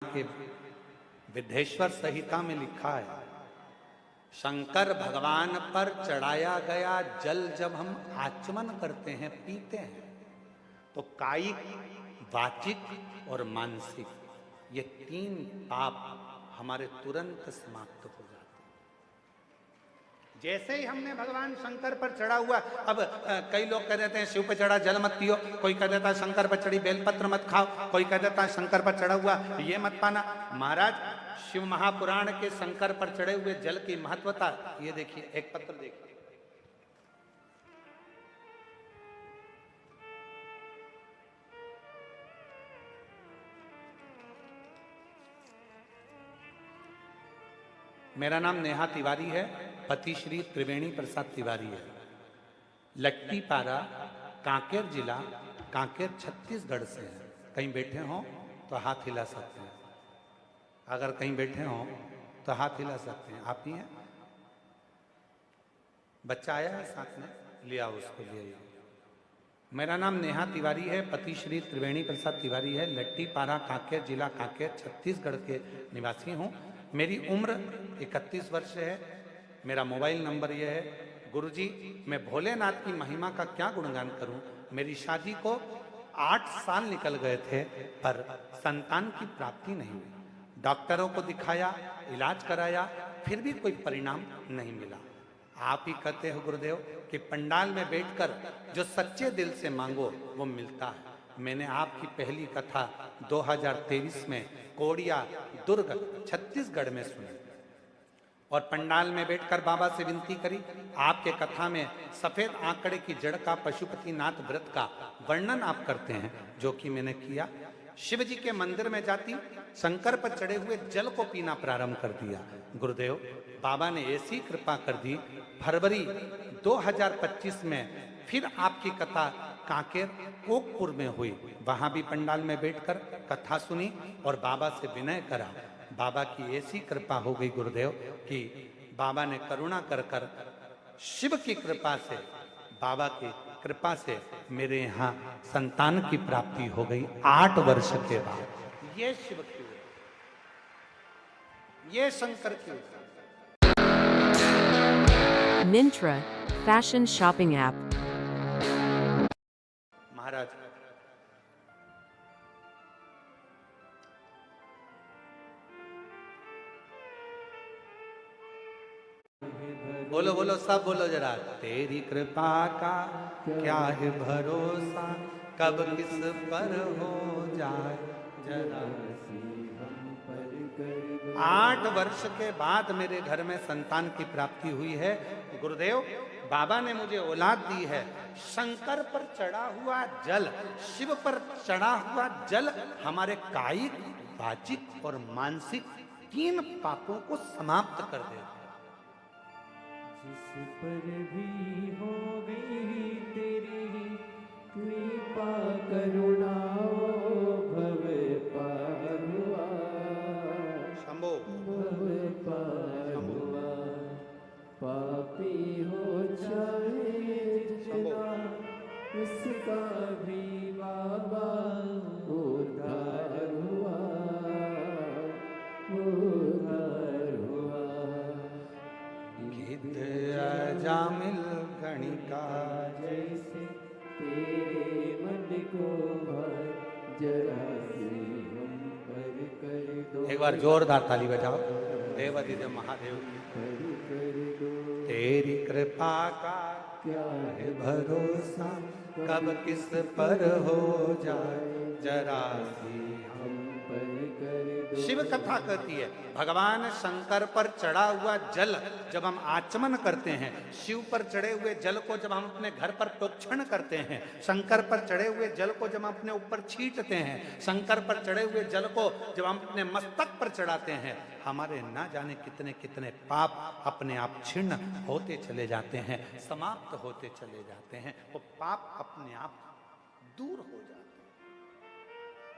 के विद्धेश्वर संहिता में लिखा है, शंकर भगवान पर चढ़ाया गया जल जब हम आचमन करते हैं, पीते हैं, तो कायिक, वाचिक और मानसिक ये 3 पाप हमारे तुरंत समाप्त हो जाते हैं। जैसे ही हमने भगवान शंकर पर चढ़ा हुआ, अब कई लोग कह देते हैं शिव पर चढ़ा जल मत पियो, कोई कह देता है शंकर पर चढ़ी बेलपत्र मत खाओ, कोई कह देता है शंकर पर चढ़ा हुआ ये मत पाना। महाराज, शिव महापुराण के शंकर पर चढ़े हुए जल की महत्वता ये देखिए, एक पत्र देखिए। मेरा नाम नेहा तिवारी है, पति श्री त्रिवेणी प्रसाद तिवारी है। लट्टीपारा, कांकेर जिला, कांकेर छत्तीसगढ़ से है। कहीं बैठे हो तो हाथ हिला सकते हैं, अगर कहीं बैठे हो तो हाथ हिला सकते हैं। आप ही हैं? बच्चा आया है साथ में, लिया उसको, लिया। मेरा नाम नेहा तिवारी है, पति श्री त्रिवेणी प्रसाद तिवारी है। लट्टीपारा, कांकेर जिला, कांकेर छत्तीसगढ़ के निवासी हूँ। मेरी उम्र 31 वर्ष है। मेरा मोबाइल नंबर यह है। गुरुजी, मैं भोलेनाथ की महिमा का क्या गुणगान करूं। मेरी शादी को 8 साल निकल गए थे, पर संतान की प्राप्ति नहीं हुई। डॉक्टरों को दिखाया, इलाज कराया, फिर भी कोई परिणाम नहीं मिला। आप ही कहते हो गुरुदेव कि पंडाल में बैठकर जो सच्चे दिल से मांगो वो मिलता है। मैंने आपकी पहली कथा 2023 में कोड़िया, दुर्ग, छत्तीसगढ़ में सुनी और पंडाल में बैठकर बाबा से विनती करी। आपके कथा में सफेद आंकड़े की जड़ का, पशुपतिनाथ व्रत का वर्णन आप करते हैं, जो कि मैंने किया। शिव जी के मंदिर में जाती, शंकर पर चढ़े हुए जल को पीना प्रारंभ कर दिया। गुरुदेव, बाबा ने ऐसी कृपा कर दी, फरवरी 2025 में फिर आपकी कथा कांकेर कोकपुर में हुई। वहां भी पंडाल में बैठकर कथा सुनी और बाबा से विनय करा। बाबा की ऐसी कृपा हो गई गुरुदेव कि बाबा ने करुणा कर कर शिव की कृपा से, बाबा की कृपा से मेरे यहाँ संतान की प्राप्ति हो गई 8 वर्ष के बाद। ये शिव की, ये शंकर की। Myntra, fashion shopping app. महाराज, बोलो बोलो, सब बोलो जरा। तेरी कृपा का क्या है भरोसा, कब किस पर हो जाए जरा। 8 वर्ष के बाद मेरे घर में संतान की प्राप्ति हुई है। गुरुदेव, बाबा ने मुझे औलाद दी है। शंकर पर चढ़ा हुआ जल, शिव पर चढ़ा हुआ जल हमारे कायिक, वाचिक और मानसिक 3 पापों को समाप्त कर देता है। जिस पर भी हो गई तेरी कृपा करुणा, भव पार हुआ, शंभो भव पार हुआ। पापी हो चाहे जितना, उसका भी बाबा उद्धार हुआ, उद्धार हुआ। गीत अजामिल गणिका जैसे तेरे मन को भर, जरा सी हम पर कर दो। एक बार जोरदार ताली बजाओ देवाधिदेव महादेव की। कर दो। तेरी कृपा का क्या है भरोसा, कब किस पर हो जाए जरा सी हम पर कर दो। शिव कथा कहती है, भगवान शंकर पर चढ़ा हुआ जल जब हम आचमन करते हैं, शिव पर चढ़े हुए जल को जब हम अपने घर पर प्रोक्षण करते हैं, शंकर पर चढ़े हुए जल को जब हम अपने ऊपर छींटते हैं, शंकर पर चढ़े हुए जल को जब हम अपने मस्तक पर चढ़ाते हैं, हमारे ना जाने कितने कितने पाप अपने आप छिन्न होते चले जाते हैं, समाप्त होते चले जाते हैं। वो पाप अपने आप दूर हो जाते हैं।